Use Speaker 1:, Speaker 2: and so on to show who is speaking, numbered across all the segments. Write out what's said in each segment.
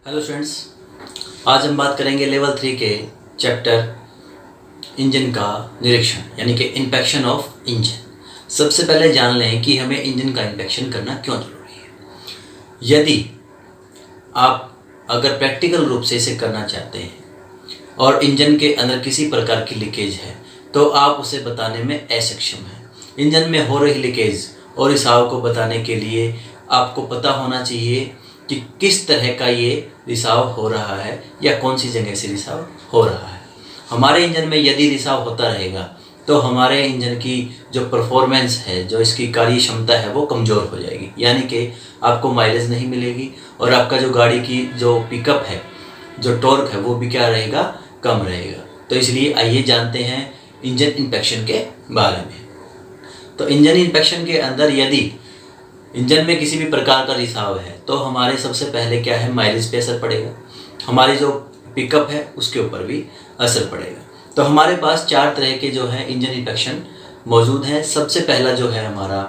Speaker 1: Hello students, आज हम बात करेंगे लेवल 3 के चैप्टर इंजन का निरीक्षण यानी कि इंस्पेक्शन ऑफ इंजन। सबसे पहले जान लें कि हमें इंजन का इंस्पेक्शन करना क्यों ज़रूरी है। यदि आप अगर प्रैक्टिकल रूप से इसे करना चाहते हैं और इंजन के अंदर किसी प्रकार की लीकेज है तो आप उसे बताने में असक्षम हैं। इंजन में हो रही लीकेज और रिसाव को बताने के लिए आपको पता होना चाहिए कि किस तरह का ये रिसाव हो रहा है या कौन सी जगह से रिसाव हो रहा है। हमारे इंजन में यदि रिसाव होता रहेगा तो हमारे इंजन की जो परफॉर्मेंस है, जो इसकी कार्य क्षमता है, वो कमज़ोर हो जाएगी, यानी कि आपको माइलेज नहीं मिलेगी और आपका जो गाड़ी की जो पिकअप है, जो टॉर्क है, वो भी क्या रहेगा, कम रहेगा। तो इसलिए आइए जानते हैं इंजन इंस्पेक्शन के बारे में। तो इंजन इंस्पेक्शन के अंदर यदि इंजन में किसी भी प्रकार का रिसाव है तो हमारे सबसे पहले क्या है, माइलेज पे असर पड़ेगा, हमारी जो पिकअप है उसके ऊपर भी असर पड़ेगा। तो हमारे पास 4 तरह के जो है इंजन इंस्पेक्शन मौजूद हैं। सबसे पहला जो है हमारा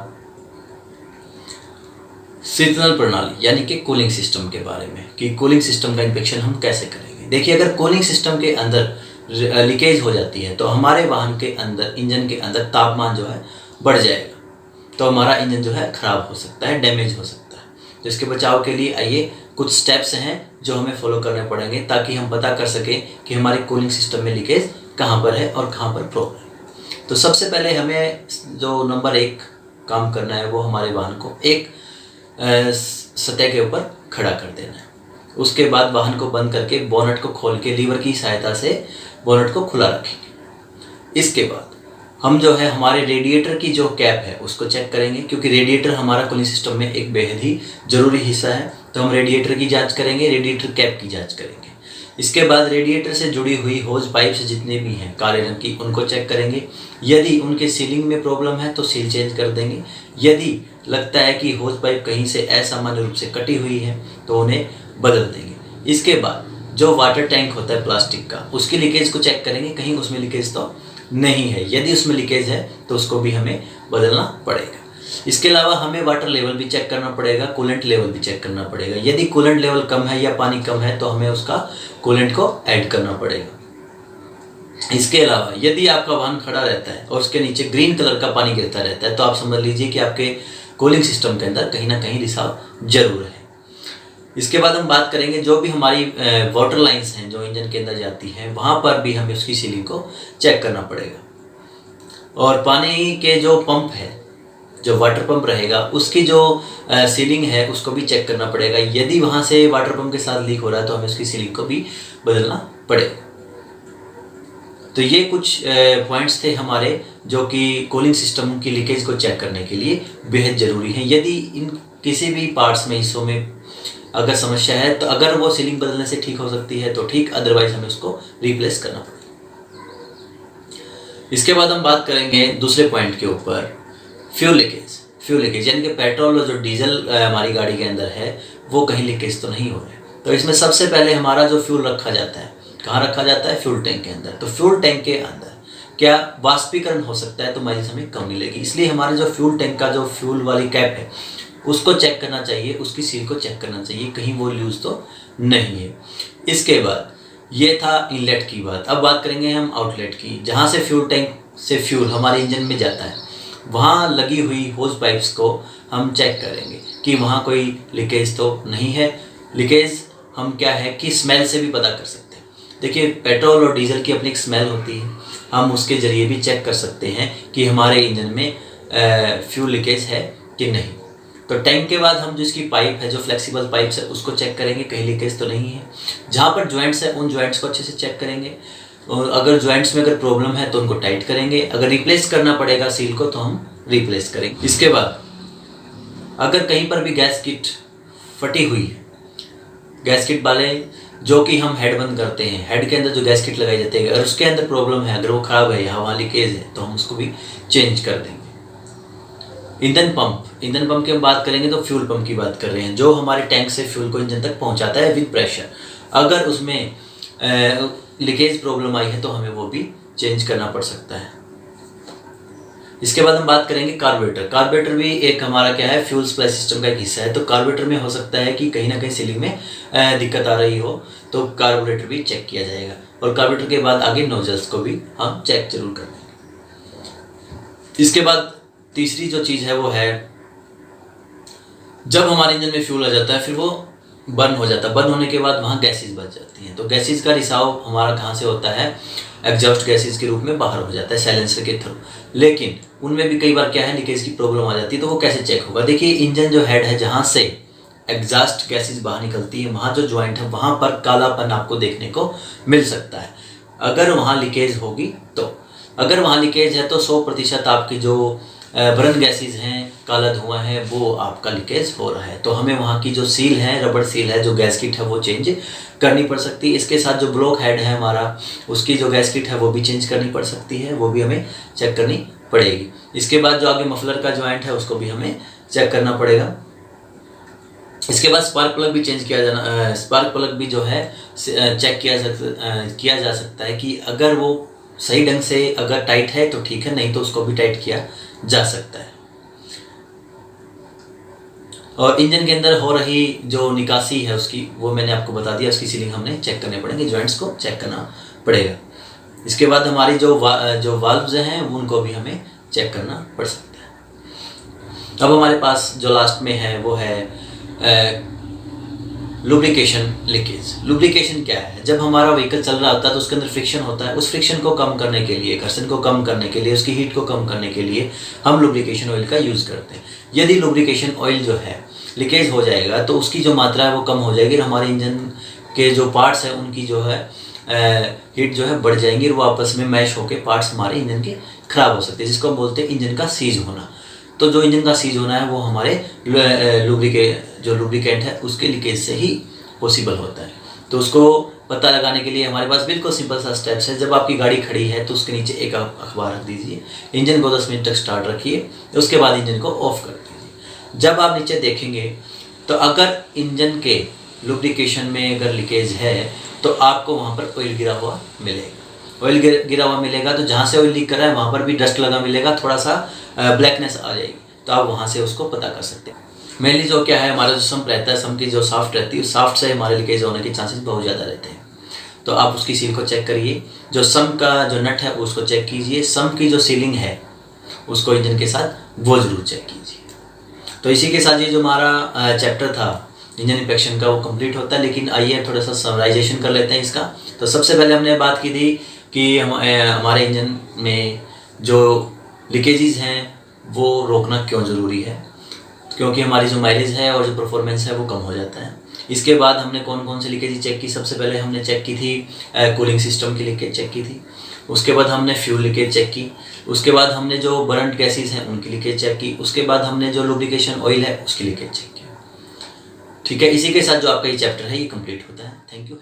Speaker 1: शीतलन प्रणाली यानी कि कूलिंग सिस्टम के बारे में, कि कूलिंग सिस्टम का इंस्पेक्शन हम कैसे करेंगे। देखिए, अगर कूलिंग सिस्टम के अंदर लीकेज हो जाती है तो हमारे वाहन के अंदर, इंजन के अंदर तापमान जो है बढ़ जाएगा, तो हमारा इंजन जो है ख़राब हो सकता है, डैमेज हो सकता है। तो इसके बचाव के लिए आइए कुछ स्टेप्स हैं जो हमें फॉलो करने पड़ेंगे ताकि हम पता कर सकें कि हमारी कूलिंग सिस्टम में लीकेज कहाँ पर है और कहाँ पर प्रॉब्लम है। तो सबसे पहले हमें जो नंबर 1 काम करना है वो हमारे वाहन को एक सतह के ऊपर खड़ा कर देना है। उसके बाद वाहन को बंद करके बोनट को खोल के लीवर की सहायता से बोनट को खुला रखेंगे। इसके बाद हम जो है हमारे रेडिएटर की जो कैप है उसको चेक करेंगे, क्योंकि रेडिएटर हमारा कूलिंग सिस्टम में एक बेहद ही ज़रूरी हिस्सा है। तो हम रेडिएटर की जांच करेंगे, रेडिएटर कैप की जांच करेंगे। इसके बाद रेडिएटर से जुड़ी हुई होज पाइप से जितने भी हैं काले रंग की, उनको चेक करेंगे। यदि उनके सीलिंग में प्रॉब्लम है तो सील चेंज कर देंगे। यदि लगता है कि होज पाइप कहीं से असामान्य रूप से कटी हुई है तो उन्हें बदल देंगे। इसके बाद जो वाटर टैंक होता है प्लास्टिक का, उसकी लीकेज को चेक करेंगे, कहीं उसमें लीकेज तो नहीं है। यदि उसमें लीकेज है तो उसको भी हमें बदलना पड़ेगा। इसके अलावा हमें वाटर लेवल भी चेक करना पड़ेगा, कूलेंट लेवल भी चेक करना पड़ेगा। यदि कूलेंट लेवल कम है या पानी कम है तो हमें उसका कूलेंट को ऐड करना पड़ेगा। इसके अलावा यदि आपका वाहन खड़ा रहता है और उसके नीचे ग्रीन कलर का पानी गिरता रहता है तो आप समझ लीजिए कि आपके कूलिंग सिस्टम के अंदर कहीं ना कहीं रिसाव जरूर है। इसके बाद हम बात करेंगे जो भी हमारी वाटर लाइंस हैं जो इंजन के अंदर जाती हैं, वहाँ पर भी हमें उसकी सीलिंग को चेक करना पड़ेगा। और पानी के जो पंप है, जो वाटर पंप रहेगा, उसकी जो सीलिंग है उसको भी चेक करना पड़ेगा। यदि वहाँ से वाटर पंप के साथ लीक हो रहा है तो हमें उसकी सीलिंग को भी बदलना पड़ेगा। तो ये कुछ पॉइंट्स थे हमारे जो कि कूलिंग सिस्टम की लीकेज को चेक करने के लिए बेहद ज़रूरी हैं। यदि इन किसी भी पार्ट्स में, हिस्सों में अगर समस्या है तो अगर वो सीलिंग बदलने से ठीक हो सकती है तो ठीक, अदरवाइज हमें उसको रिप्लेस करना पड़ेगा। इसके बाद हम बात करेंगे दूसरे पॉइंट के ऊपर, फ्यूल लीकेज। फ्यूल लीकेज यानी कि पेट्रोल और जो डीजल हमारी गाड़ी के अंदर है वो कहीं लीकेज तो नहीं हो रहा है। तो इसमें सबसे पहले हमारा जो फ्यूल रखा जाता है, कहाँ रखा जाता है, फ्यूल टैंक के अंदर। तो फ्यूल टैंक के अंदर क्या वाष्पीकरण हो सकता है तो माइलेज हमें कम मिलेगी। इसलिए हमारे जो फ्यूल टैंक का जो फ्यूल वाली कैप है उसको चेक करना चाहिए, उसकी सील को चेक करना चाहिए, कहीं वो लूज तो नहीं है। इसके बाद ये था इनलेट की बात। अब बात करेंगे हम आउटलेट की, जहाँ से फ्यूल टैंक से फ्यूल हमारे इंजन में जाता है, वहाँ लगी हुई होज पाइप्स को हम चेक करेंगे कि वहाँ कोई लीकेज तो नहीं है। लीकेज हम क्या है कि स्मेल से भी पता कर सकते हैं। देखिए, पेट्रोल और डीजल की अपनी एक स्मेल होती है, हम उसके ज़रिए भी चेक कर सकते हैं कि हमारे इंजन में फ्यूल लीकेज है कि नहीं। तो टैंक के बाद हम जो इसकी पाइप है, जो फ्लेक्सिबल पाइप्स है, उसको चेक करेंगे, कहीं लीकेज तो नहीं है। जहाँ पर जॉइंट्स है उन जॉइंट्स को अच्छे से चेक करेंगे और अगर जॉइंट्स में अगर प्रॉब्लम है तो उनको टाइट करेंगे। अगर रिप्लेस करना पड़ेगा सील को तो हम रिप्लेस करेंगे। इसके बाद अगर कहीं पर भी गैस किट फटी हुई है, गैस किट वाले जो कि हम हेड बंद करते हैं, हेड के अंदर जो गैस किट लगाई जाती है, अगर उसके अंदर प्रॉब्लम है, अगर वो ख़राब है या वहाँ लीकेज है तो हम उसको भी चेंज कर देंगे। ईंधन पंप की हम बात करेंगे तो फ्यूल पंप की बात कर रहे हैं, जो हमारे टैंक से फ्यूल को इंजन तक पहुंचाता है विद प्रेशर। अगर उसमें लीकेज प्रॉब्लम आई है तो हमें वो भी चेंज करना पड़ सकता है। इसके बाद हम बात करेंगे कार्बोरेटर। कार्बोरेटर भी एक हमारा क्या है, फ्यूल सप्लाई सिस्टम का एक हिस्सा है। तो कार्बोरेटर में हो सकता है कि कहीं ना कहीं सीलिंग में दिक्कत आ रही हो, तो कार्बोरेटर भी चेक किया जाएगा। और कार्बोरेटर के बाद आगे नोजल्स को भी हम चेक जरूर कर लेंगे। इसके बाद तीसरी जो चीज़ है वो है, जब हमारे इंजन में फ्यूल आ जाता है फिर वो बर्न हो जाता है। बर्न होने के बाद वहाँ गैसेज बच जाती हैं। तो गैसेज का रिसाव हमारा कहाँ से होता है, एग्जॉस्ट गैसेज के रूप में बाहर हो जाता है साइलेंसर के थ्रू। लेकिन उनमें भी कई बार क्या है, लीकेज की प्रॉब्लम आ जाती है। तो वो कैसे चेक होगा, देखिए इंजन जो हेड है जहाँ से एग्जॉस्ट गैसेज बाहर निकलती है, वहाँ जो ज्वाइंट है वहाँ पर कालापन आपको देखने को मिल सकता है अगर वहाँ लीकेज होगी। तो अगर वहाँ लीकेज है तो 100% आपकी जो बर्न गैसेज हैं, काला धुआं है, वो आपका लीकेज हो रहा है। तो हमें वहाँ की जो सील है, रबड़ सील है, जो गैस किट है, वो चेंज करनी पड़ सकती है। इसके साथ जो ब्लॉक हेड है हमारा, उसकी जो गैस किट है वो भी चेंज करनी पड़ सकती है, वो भी हमें चेक करनी पड़ेगी। इसके बाद जो आगे मफलर का जॉइंट है उसको भी हमें चेक करना पड़ेगा। इसके बाद स्पार्क प्लग भी चेंज किया जाना, स्पार्क प्लग भी जो है चेक किया जा सकता है कि अगर वो सही ढंग से अगर टाइट है तो ठीक है, नहीं तो उसको भी टाइट किया जा सकता है। और इंजन के अंदर हो रही जो निकासी है उसकी, वो मैंने आपको बता दिया, उसकी सीलिंग हमने चेक करने पड़ेंगे, जॉइंट्स को चेक करना पड़ेगा। इसके बाद हमारी जो वाल्व्स हैं उनको भी हमें चेक करना पड़ सकता है। अब हमारे पास जो लास्ट में है वो है लुब्रिकेशन लीकेज। लुब्रिकेशन क्या है, जब हमारा व्हीकल चल रहा होता है तो उसके अंदर फ्रिक्शन होता है। उस फ्रिक्शन को कम करने के लिए, घर्षण को कम करने के लिए, उसकी हीट को कम करने के लिए हम लुब्रिकेशन ऑयल का यूज़ करते हैं। यदि लुब्रिकेशन ऑयल जो है लीकेज हो जाएगा तो उसकी जो मात्रा है वो कम हो जाएगी और हमारे इंजन के जो पार्ट्स हैं उनकी जो है हीट जो है बढ़ जाएंगी और वो आपस में मैश होकर पार्ट्स हमारे इंजन के खराब हो सकते हैं, जिसको हम बोलते हैं इंजन का सीज होना। तो जो इंजन का सीज होना है वो हमारे लुब्रिकेंट है उसके लीकेज से ही पॉसिबल होता है। तो उसको पता लगाने के लिए हमारे पास बिल्कुल सिंपल सा स्टेप्स है। जब आपकी गाड़ी खड़ी है तो उसके नीचे एक अखबार रख दीजिए, इंजन को 10 मिनट तक स्टार्ट रखिए, उसके बाद इंजन को ऑफ कर दीजिए। जब आप नीचे देखेंगे तो अगर इंजन के लुब्रिकेशन में अगर लीकेज है तो आपको वहाँ पर ऑयल गिरा हुआ मिलेगा। ऑयल गिरा हुआ मिलेगा तो जहाँ से ऑयल लीक कर रहा है वहाँ पर भी डस्ट लगा मिलेगा, थोड़ा सा ब्लैकनेस आ जाएगी, तो आप वहाँ से उसको पता कर सकते हैं। मेनली जो क्या है, हमारा जो सम्प रहता है, सम्प की जो साफ्ट रहती है, उस साफ्ट से हमारे लीकेज होने के चांसेस बहुत ज़्यादा रहते हैं। तो आप उसकी सील को चेक करिए, जो सम्प का जो नट है उसको चेक कीजिए, सम्प की जो सीलिंग है उसको इंजन के साथ वो ज़रूर चेक कीजिए। तो इसी के साथ ये जो हमारा चैप्टर था इंजन इंस्पेक्शन का वो कंप्लीट होता है। लेकिन आइए थोड़ा सा समराइजेशन कर लेते हैं इसका। तो सबसे पहले हमने बात की थी कि हमारे इंजन में जो लीकेजेस हैं वो रोकना क्यों ज़रूरी है, क्योंकि हमारी जो माइलेज है और जो परफॉर्मेंस है वो कम हो जाता है। इसके बाद हमने कौन कौन सी लीकेज चेक की, सबसे पहले हमने चेक की थी कूलिंग सिस्टम की लीकेज चेक की थी। उसके बाद हमने फ्यूल लीकेज चेक की। उसके बाद हमने जो बर्नड गैसेज हैं उनकी लीकेज चेक की। उसके बाद हमने जो लुब्रिकेशन ऑयल है उसकी लीकेज चेक की। ठीक है, इसी के साथ जो आपका ये चैप्टर है ये कंप्लीट होता है। Thank you.